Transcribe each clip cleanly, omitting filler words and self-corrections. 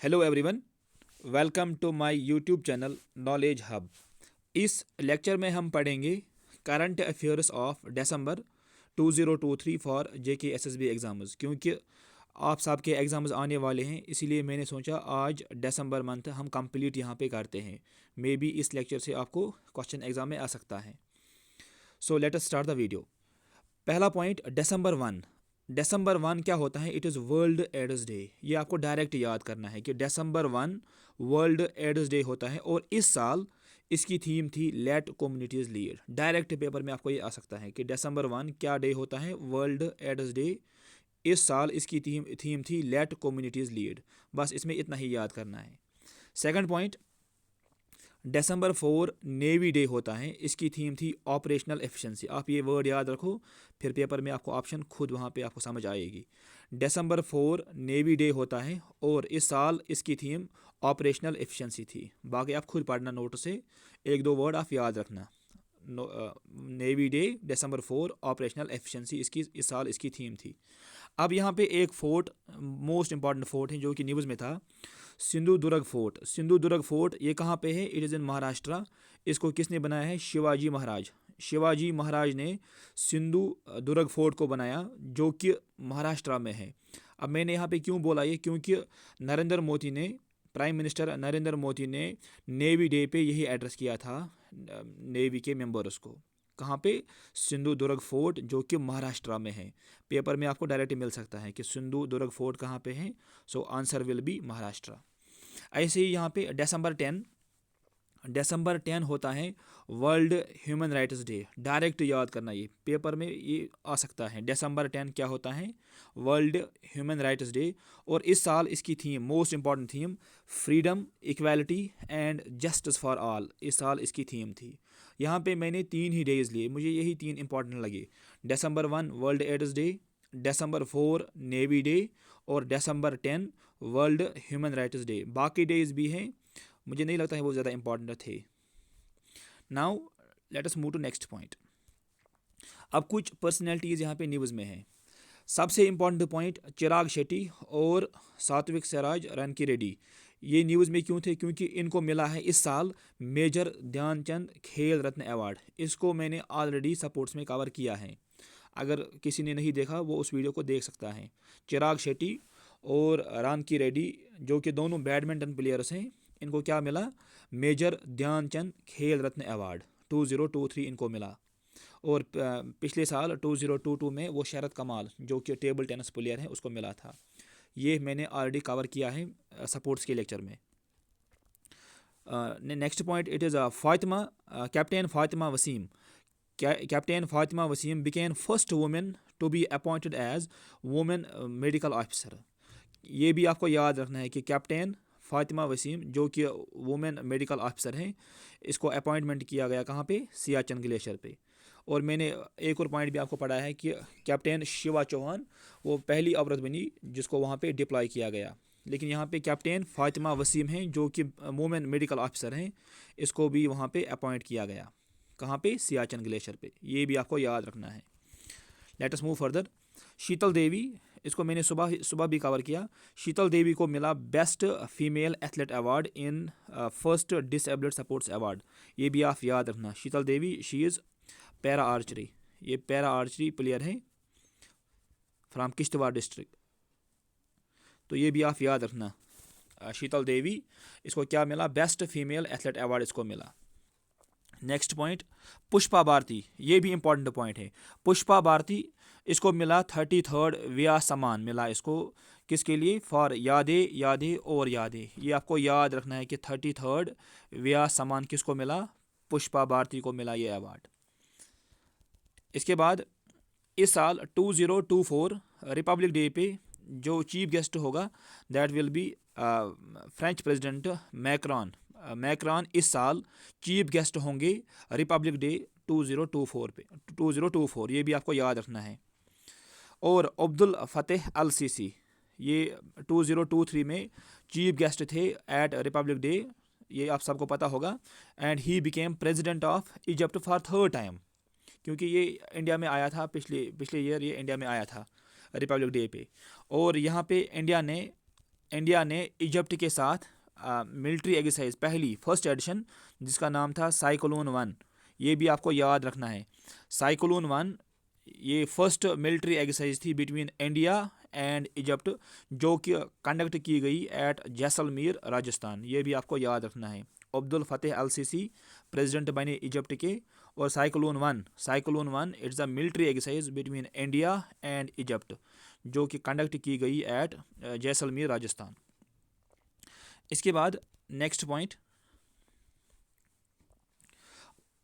Hello everyone, welcome to my YouTube channel knowledge hub. इस lecture में हम पढ़ेंगे current affairs of December 2023 for JK SSB exams. क्योंकि आप सबके एग्ज़ाम्स आने वाले हैं, इसीलिए मैंने सोचा आज दिसंबर मंथ हम कंप्लीट यहाँ पे करते हैं। मे बी इस लेक्चर से आपको क्वेश्चन एग्ज़ाम में आ सकता है। So let us start the video. पहला पॉइंट, दिसंबर 1 क्या होता है? It is world AIDS day. ये आपको डायरेक्ट याद करना है कि दिसंबर 1 वर्ल्ड एड्स डे होता है और इस साल इसकी थीम थी let communities lead. Direct paper में आपको ये आ सकता है कि दिसंबर 1 क्या डे होता है? World AIDS day. इस साल इसकी थीम थी लेट कम्युनिटीज़ लीड। बस इसमें इतना ही याद करना है। सेकंड पॉइंट, दिसंबर 4 नेवी डे होता है। इसकी थीम थी ऑपरेशनल एफिशिएंसी। आप ये वर्ड याद रखो, फिर पेपर में आपको ऑप्शन खुद वहाँ पे आपको समझ आएगी। दिसंबर 4 नेवी डे होता है और इस साल इसकी थीम ऑपरेशनल एफिशिएंसी थी। बाकी आप खुद पढ़ना नोट से, एक दो वर्ड आप याद रखना। नेवी डे दिसंबर 4 ऑपरेशनल एफिशिएंसी इसकी इस साल इसकी थीम थी। अब यहाँ पे एक फोर्ट, मोस्ट इंपॉर्टेंट फोर्ट है जो कि न्यूज़ में था, सिंधु दुर्ग फोर्ट। सिंधु दुर्ग फोर्ट ये कहाँ पे है? It is in Maharashtra. इसको किसने बनाया है? शिवाजी महाराज। शिवाजी महाराज ने सिंधु दुर्ग फोर्ट को बनाया, जो कि महाराष्ट्र में है। अब मैंने यहाँ पे क्यों बोला ये? क्योंकि नरेंद्र मोदी ने, प्राइम मिनिस्टर नरेंद्र मोदी ने नेवी डे पे यही एड्रेस किया था नेवी के मेंबर्स को। कहाँ पे? सिंधु दुर्ग फोर्ट, जो कि महाराष्ट्र में है। पेपर में आपको डायरेक्ट मिल सकता है कि सिंधु दुर्ग फोर्ट कहाँ पे है। So answer will B Maharashtra. ऐसे ही यहाँ पे दिसंबर 10 होता है world human rights day. Direct याद करना, ये पेपर में ये आ सकता है। दिसंबर 10 क्या होता है? World human rights day. और इस साल इसकी theme, most important theme, freedom, equality and justice for all. इस साल इसकी थीम थी। यहाँ पे मैंने 3 ही डेज लिए, मुझे यही 3 इंपॉर्टेंट लगे। दिसंबर 1 वर्ल्ड एड्स डे, दिसंबर 4 नेवी डे और दिसंबर 10 वर्ल्ड ह्यूमन राइट्स डे। बाकी डेज भी हैं, मुझे नहीं लगता है वो ज़्यादा इंपॉर्टेंट थे। Now let us move to next point. अब कुछ पर्सनैलिटीज़ यहाँ पे न्यूज़ में हैं। सबसे इम्पॉर्टेंट पॉइंट, चिराग शेट्टी और सात्विक सिराज रनकी रेड्डी। ये न्यूज़ में क्यों थे? क्योंकि इनको मिला है इस साल मेजर ध्यानचंद खेल रत्न अवार्ड। इसको मैंने ऑलरेडी सपोर्ट्स में कवर किया है। अगर किसी ने नहीं देखा वो उस वीडियो को देख सकता है। चिराग शेट्टी और रनकी रेड्डी, जो कि दोनों बैडमिंटन प्लेयर्स हैं, इनको क्या मिला? मेजर ध्यानचंद खेल रत्न अवार्ड 2023 इनको मिला। और पिछले साल 2022 में वो शरद कमाल, जो कि टेबल टेनिस प्लेयर हैं, उसको मिला था। ये मैंने ऑलरेडी कवर किया है सपोर्ट्स के लेक्चर में। Next point, it is Fatima, captain Fatima Wasim. Captain Fatima Wasim became first women to be appointed as women medical officer. ये भी आपको याद रखना है कि कैप्टन फातिमा वसीम, जो कि वुमेन मेडिकल ऑफिसर हैं, इसको अपॉइंटमेंट किया गया कहाँ पे? सियाचिन ग्लेशियर पे। और मैंने एक और पॉइंट भी आपको पढ़ा है कि कैप्टन शिवा चौहान वो पहली औरत बनी जिसको वहाँ पे डिप्लॉय किया गया। लेकिन यहाँ पे कैप्टन फातिमा वसीम हैं, जो कि वुमेन मेडिकल ऑफिसर हैं, इसको भी वहाँ पे अपॉइंट किया गया। कहाँ पे? सियाचिन ग्लेशियर पे। ये भी आपको याद रखना है। Let us move further. Sheetal Devi, इसको मैंने सुबह भी कवर किया। शीतल देवी को मिला best female athlete award in first disabled supports award. ये भी आप याद रखना। शीतल देवी, शी इज़ पैरा आर्चरी। ये पैरा आर्चरी प्लेयर हैं फ्रॉम किश्तवाड़ डिस्ट्रिक्ट। तो ये भी आप याद रखना। शीतल देवी, इसको क्या मिला? बेस्ट फीमेल एथलेट अवार्ड इसको मिला। Next point, Pushpa Bharti. ये भी इंपॉर्टेंट पॉइंट है। पुष्पा भारती, इसको मिला 33rd व्यास सम्मान मिला इसको। किसके लिए? फॉर यादें यादें और यादें। ये आपको याद रखना है कि 33rd व्यास सम्मान किसको मिला? पुष्पा भारती को मिला ये अवार्ड। इसके बाद इस साल 2024 रिपब्लिक डे पे जो चीफ गेस्ट होगा, that will be French president Macron इस साल चीफ गेस्ट होंगे रिपब्लिक डे 2024 पे 2024। ये भी आपको याद रखना है। और अब्दुल फतेह अल सीसी, ये 2023 में चीफ गेस्ट थे एट रिपब्लिक डे। ये आप सबको पता होगा। And he became president of Egypt for 3rd time, क्योंकि ये इंडिया में आया था पिछले ईयर, ये इंडिया में आया था रिपब्लिक डे पे। और यहाँ पे इंडिया ने इंडिया ने इजिप्ट के साथ मिलिट्री एक्सरसाइज पहली फर्स्ट एडिशन जिसका नाम था साइक्लोन 1, ये भी आपको याद रखना है। साइक्लोन 1 ये फर्स्ट मिलिट्री एक्सरसाइज थी बिटवीन इंडिया एंड इजिप्ट, जो कि कंडक्ट की गई एट जैसलमेर राजस्थान, ये भी आपको याद रखना है। अब्दुल फतेह अल सीसी प्रेसिडेंट बने इजिप्ट के, और cyclone 1 it's a military exercise between India and Egypt, जो कि कंडक्ट की गई एट जैसलमेर राजस्थान। इसके बाद next point,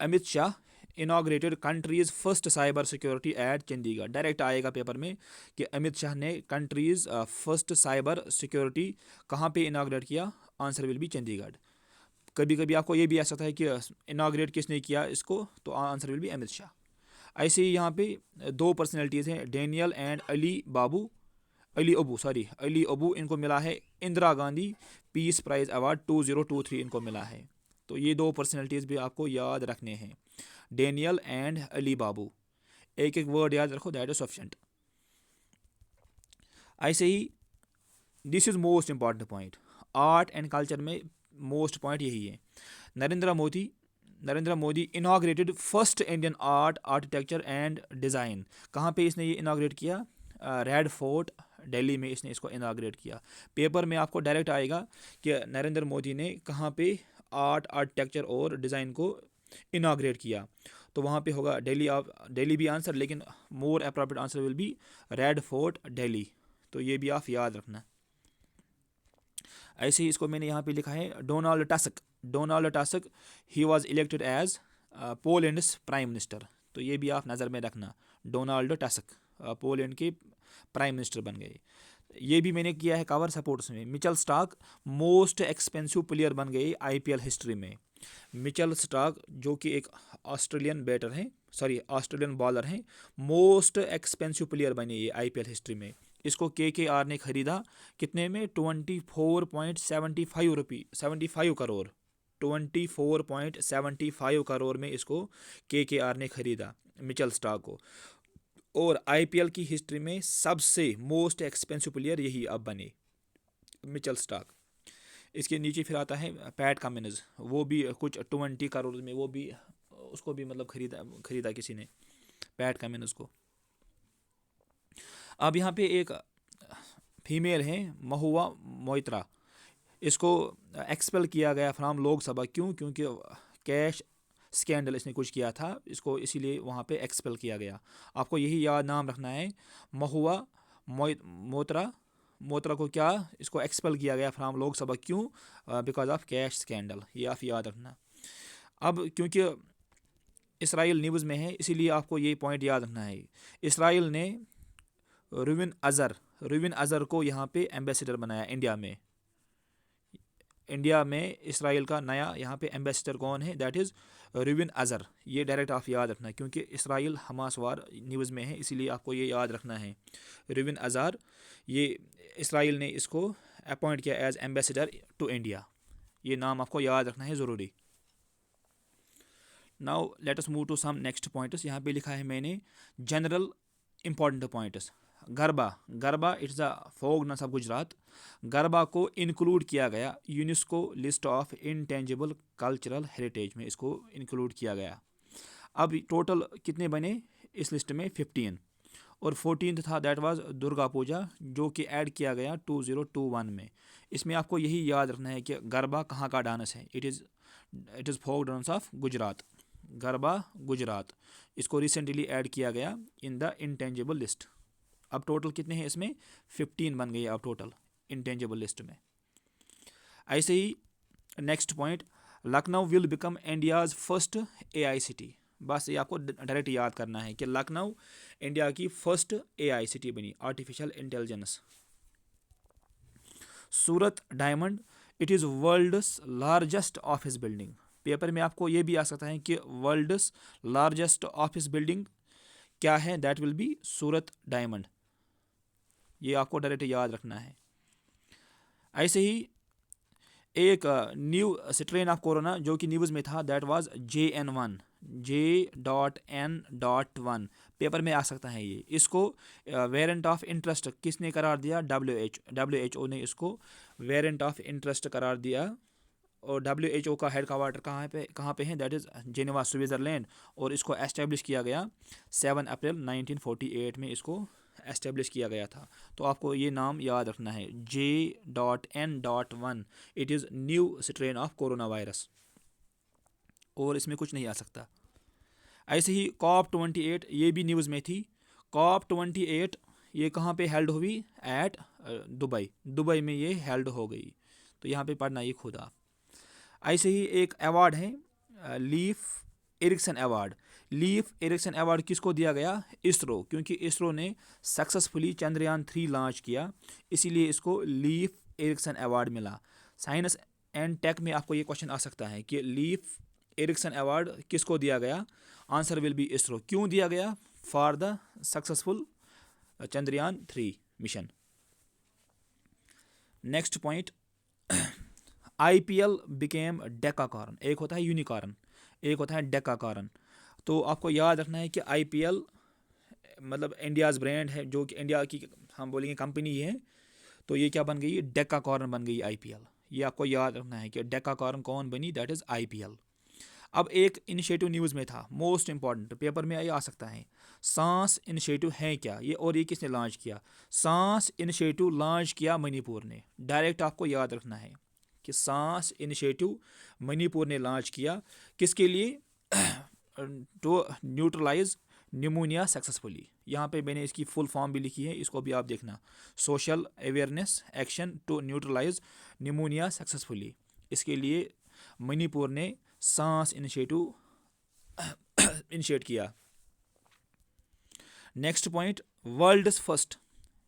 Amit Shah inaugurated countries first cyber security eight Chandigarh. Direct आएगा पेपर में कि अमित शाह ने कंट्रीज़ फर्स्ट साइबर सिक्योरिटी कहाँ पे इनाग्रेट किया, आंसर विल बी चंडीगढ़। कभी कभी आपको ये भी आ सकता है कि इनाग्रेट किसने किया इसको, तो answer will B Amit Shah. ऐसे ही यहाँ पे दो पर्सनैलिटीज़ हैं, डेनियल एंड अली अबू, इनको मिला है Indira Gandhi peace prize award 2023 इनको मिला है। तो ये दो पर्सनैलिटीज़ भी आपको याद रखने हैं, डेनियल एंड अली बाबू। एक एक वर्ड याद रखो, दैट इज सफिशेंट। ऐसे ही this is most important point, art and culture में मोस्ट पॉइंट यही है। Narendra Modi inaugurated first Indian architecture and design. कहाँ पे इसने ये इनाग्रेट किया, रेड फोर्ट दिल्ली में इसने इसको इनाग्रेट किया। पेपर में आपको डायरेक्ट आएगा कि नरेंद्र मोदी ने कहाँ पे आर्किटेक्चर और डिज़ाइन को इनाग्रेट किया, तो वहाँ पे होगा दिल्ली भी आंसर, लेकिन more appropriate answer will B red fort Delhi. तो ये भी आप याद रखना। ऐसे ही इसको मैंने यहाँ पे लिखा है Donald Tusk he was elected as Poland's prime minister. तो ये भी आप नज़र में रखना, डोनाल्ड टस्क पोलैंड के प्राइम मिनिस्टर बन गए। ये भी मैंने किया है कवर सपोर्ट्स में। Mitchell Starc most expensive player बन गए आईपीएल हिस्ट्री में। मिचेल स्टार्क जो कि एक ऑस्ट्रेलियन बॉलर हैं, मोस्ट एक्सपेंसिव प्लेयर बने ये आईपीएल हिस्ट्री में। इसको केकेआर ने खरीदा कितने में, 24.75 करोड़, 24.75 करोड़ में इसको केकेआर ने खरीदा मिचेल स्टार्क को। और आईपीएल की हिस्ट्री में सबसे मोस्ट एक्सपेंसिव प्लेयर यही अब बने, मिचेल स्टार्क। इसके नीचे फिर आता है पैट कमिंस, वो भी कुछ 20 करोड़ में, वो भी उसको भी मतलब खरीदा किसी ने, पैट कमिंस को। अब यहाँ पे एक फीमेल है महुआ मोइत्रा, इसको एक्सपेल किया गया फ्राम लोकसभा। क्योंकि कैश स्कैंडल इसने कुछ किया था, इसको इसीलिए वहाँ पे एक्सपेल किया गया। आपको यही याद नाम रखना है, महुआ मोत्रा को क्या इसको एक्सपेल किया गया फ्राम लोकसभा, क्यों, बिकॉज ऑफ कैश स्कैंडल, ये आप याद रखना। अब क्योंकि इसराइल न्यूज़ में है इसीलिए आपको ये पॉइंट याद रखना है। इसराइल ने रुविन अज़र को यहाँ पे एम्बेसडर बनाया इंडिया में इसराइल का नया यहाँ पे एम्बेसडर कौन है, दैट इज़ रुविन अज़र। ये डायरेक्ट आप याद रखना, क्योंकि इसराइल हमास वार न्यूज़ में है इसीलिए आपको ये याद रखना है। रुविन अज़र, ये इसराइल ने इसको अपॉइंट किया एज एम्बेसडर टू इंडिया, ये नाम आपको याद रखना है ज़रूरी। Now let us move to some next points. यहाँ पे लिखा है मैंने general important points. Garba it's a folk dance of Gujarat. Garba को इंक्लूड किया गया UNESCO list of intangible cultural heritage में, इसको इंक्लूड किया गया। अब टोटल कितने बने इस लिस्ट में, 15, और 14 था दैट वाज दुर्गा पूजा, जो कि ऐड किया गया 2021 में। इसमें आपको यही याद रखना है कि गरबा कहाँ का डांस है, it is folk dance of Gujarat, Garba Gujarat. इसको रिसेंटली ऐड किया गया इन द इंटेंजिबल लिस्ट। अब टोटल कितने हैं इसमें, 15 बन गए अब टोटल इंटेंजिबल लिस्ट में। ऐसे ही next point, Lucknow will become India's first AI city. बस ये आपको डायरेक्ट याद करना है कि लखनऊ इंडिया की फर्स्ट एआई सिटी बनी, artificial intelligence. Surat diamond it is world's largest office building. Paper में आपको ये भी आ सकता है कि वर्ल्ड्स लार्जेस्ट ऑफिस बिल्डिंग क्या है, that will be Surat diamond. ये आपको डायरेक्ट याद रखना है। ऐसे ही एक न्यू स्ट्रेन ऑफ कोरोना जो कि न्यूज़ में था, that was JN1। J.N.1 paper में आ सकता है ये। इसको वेरिएंट ऑफ इंटरेस्ट किसने करार दिया? WHO ने इसको वेरिएंट ऑफ इंटरेस्ट करार दिया। और WHO का हेड क्वार्टर कहाँ पे है? That is Geneva, Switzerland. और इसको एस्टेब्लिश किया गया 7 अप्रैल 1948 में इसको एस्टेब्लिश किया गया था। तो आपको ये नाम याद रखना है, J.N.1। It is new strain of corona virus, और इसमें कुछ नहीं आ सकता। ऐसे ही COP28 ये भी न्यूज़ में थी। COP28 ये कहाँ पे हेल्ड हुई? एट दुबई में ये हेल्ड हो गई। तो यहाँ पे पढ़ना ये खुद आप। ऐसे ही एक अवार्ड है Leif Erikson award. Leif Erikson award किसको दिया गया? इसरो, क्योंकि इसरो ने सक्सेसफुली चंद्रयान 3 लॉन्च किया, इसीलिए इसको लीफ एरिक्सन अवार्ड मिला। साइंस एंड टेक में आपको ये क्वेश्चन आ सकता है कि लीफ एरिक्सन अवार्ड किसको दिया गया? Answer will B ISRO. क्यों दिया गया? For the successful Chandrayaan 3 mission. Next point, IPL became decacorn. एक होता है यूनिकॉर्न, एक होता है डेकाकॉर्न। तो आपको याद रखना है कि IPL मतलब इंडियाज़ ब्रांड है, जो कि इंडिया की हम बोलेंगे कंपनी है। तो ये क्या बन गई? डेकाकॉर्न बन गई IPL। ये आपको याद रखना है कि डेकाकॉर्न कौन बनी? That is IPL। अब एक इनिशिएटिव न्यूज़ में था, मोस्ट इंपॉर्टेंट, पेपर में ये आ सकता है। सांस इनिशिएटिव है क्या ये, और ये किसने लॉन्च किया? सांस इनिशिएटिव लॉन्च किया मणिपुर ने। डायरेक्ट आपको याद रखना है कि सांस इनिशिएटिव मणिपुर ने लॉन्च किया। किसके लिए? To neutralise pneumonia successfully. यहाँ पे मैंने इसकी फुल फॉर्म भी लिखी है, इसको भी आप देखना। Social awareness action to neutralise pneumonia successfully. इसके लिए मणिपुर ने सांस इनिशिएटिव इनिशिएट किया। नेक्स्ट पॉइंट, वर्ल्ड्स फर्स्ट,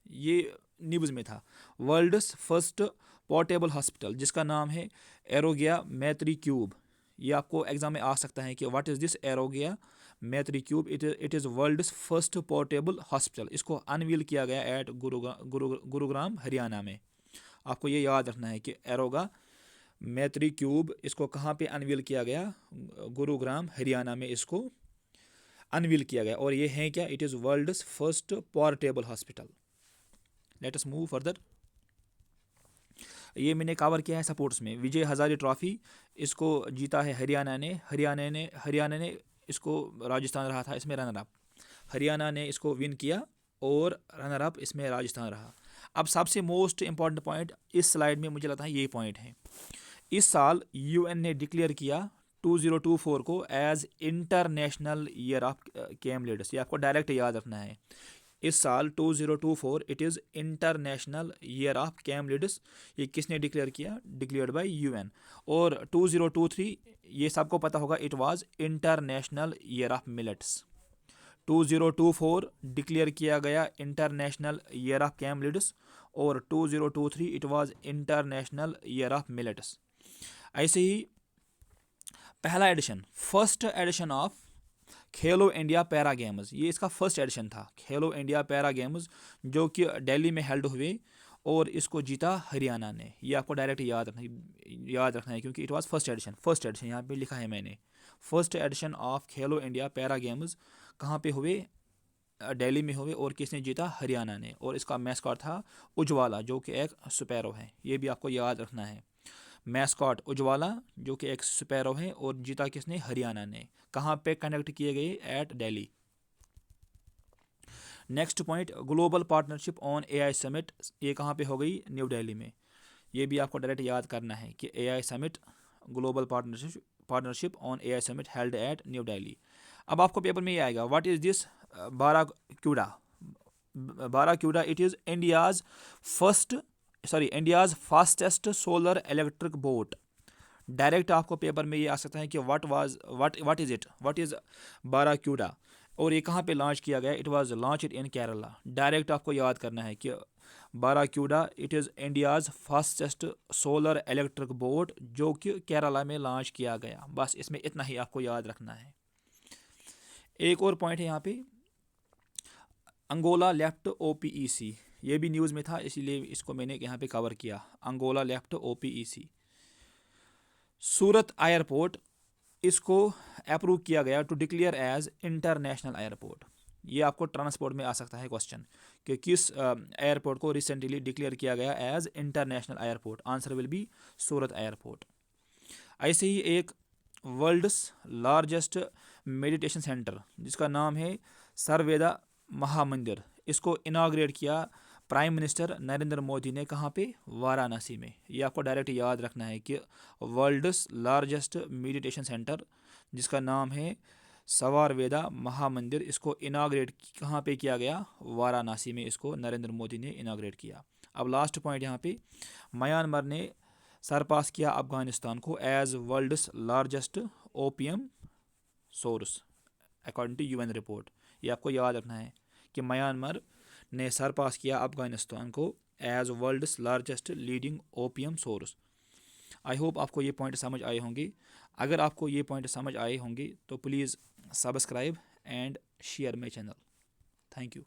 ये न्यूज़ में था, वर्ल्ड्स फर्स्ट पोर्टेबल हॉस्पिटल जिसका नाम है एरोगिया मैत्री क्यूब। ये आपको एग्जाम में आ सकता है कि what is this Aarogya Maitri cube. It is world's first portable hospital. इसको अनवील किया गया एट गुरुग्राम हरियाणा में। आपको ये याद रखना है कि एरोगा मैत्री क्यूब इसको कहाँ पे अनवील किया गया? गुरुग्राम हरियाणा में इसको अनवील किया गया। और ये है क्या? It is world's first portable hospital. Let us move further. ये मैंने कवर किया है स्पोर्ट्स में। विजय हजारे ट्रॉफी इसको जीता है हरियाणा ने इसको, राजस्थान रहा था इसमें रनर अप। हरियाणा ने इसको विन किया और रनर अप इसमें राजस्थान रहा। अब सबसे मोस्ट इंपॉर्टेंट पॉइंट इस स्लाइड में मुझे लगता है ये पॉइंट है। इस साल UN ने डिक्लेयर किया 2024 को as international year of camelids. ये आपको डायरेक्ट याद रखना है। इस साल 2024 it is international year of camelids. ये किसने डिक्लेयर किया? Declared by UN। और 2023 ये सबको पता होगा, it was international year of millets. 2024 declare किया गया international year of camelids, और 2023 it was international year of millets. ऐसे ही पहला edition, first edition of Khelo India para games, ये इसका फर्स्ट एडिशन था। खेलो इंडिया पैरा गेम्स जो कि दिल्ली में हेल्ड हुए, और इसको जीता हरियाणा ने। ये आपको डायरेक्ट याद रखना है क्योंकि इट वाज फर्स्ट एडिशन यहाँ पे लिखा है मैंने। First edition of Khelo India para games कहाँ पे हुए? दिल्ली में हुए, और किसने जीता? हरियाणा ने। और इसका मैस्कॉट था उज्ज्वला जो कि एक स्पैरो है। ये भी आपको याद रखना है। मैस्कॉट उज्ज्वला जो कि एक स्पैरो है, और जीता किसने? हरियाणा ने। कहाँ पे कनेक्ट किए गए? At Delhi. Next point, global partnership on AI summit, ये कहाँ पे हो गई? न्यू दिल्ली में। ये भी आपको डायरेक्ट याद करना है कि AI summit, global partnership on AI summit held at New Delhi. अब आपको पेपर में ये आएगा, what is this barracuda? Barracuda it is India's fastest solar electric boat. Direct आपको पेपर में ये आ सकता है कि व्हाट इज़ बाराक्यूडा, और ये कहाँ पे लॉन्च किया गया? It was launched in Kerala. Direct आपको याद करना है कि barracuda it is India's fastest solar electric boat जो कि केरला में लॉन्च किया गया। बस इसमें इतना ही आपको याद रखना है। एक और पॉइंट है यहाँ पे, अंगोला लेफ्ट OPEC। ये भी न्यूज़ में था, इसीलिए इसको मैंने यहाँ पे कवर किया। Angola left OPEC। Surat airport इसको अप्रूव किया गया to declare as international airport. ये आपको ट्रांसपोर्ट में आ सकता है क्वेश्चन कि किस एयरपोर्ट को रिसेंटली डिक्लेयर किया गया as international airport. Answer will be Surat airport. ऐसे ही एक वर्ल्ड्स लार्जेस्ट मेडिटेशन सेंटर जिसका नाम है सर्ववेदा महामंदिर, इसको इनाग्रेट किया प्राइम मिनिस्टर नरेंद्र मोदी ने। कहाँ पे? वाराणसी में। ये आपको डायरेक्ट याद रखना है कि वर्ल्ड्स लार्जेस्ट मेडिटेशन सेंटर जिसका नाम है सवारवेदा महामंदिर, इसको इनाग्रेट कहाँ पे किया गया? वाराणसी में इसको नरेंद्र मोदी ने इनाग्रेट किया। अब लास्ट पॉइंट यहाँ पे, म्यांमार ने सरपास किया अफगानिस्तान को as world's largest opium source according to UN report. ये आपको याद रखना है कि म्यांमार ने सरपास किया अफगानिस्तान को as world's largest leading opium source. I hope आपको ये पॉइंट समझ आए होंगे। अगर आपको ये पॉइंट समझ आए होंगे तो please subscribe and share my channel. Thank you.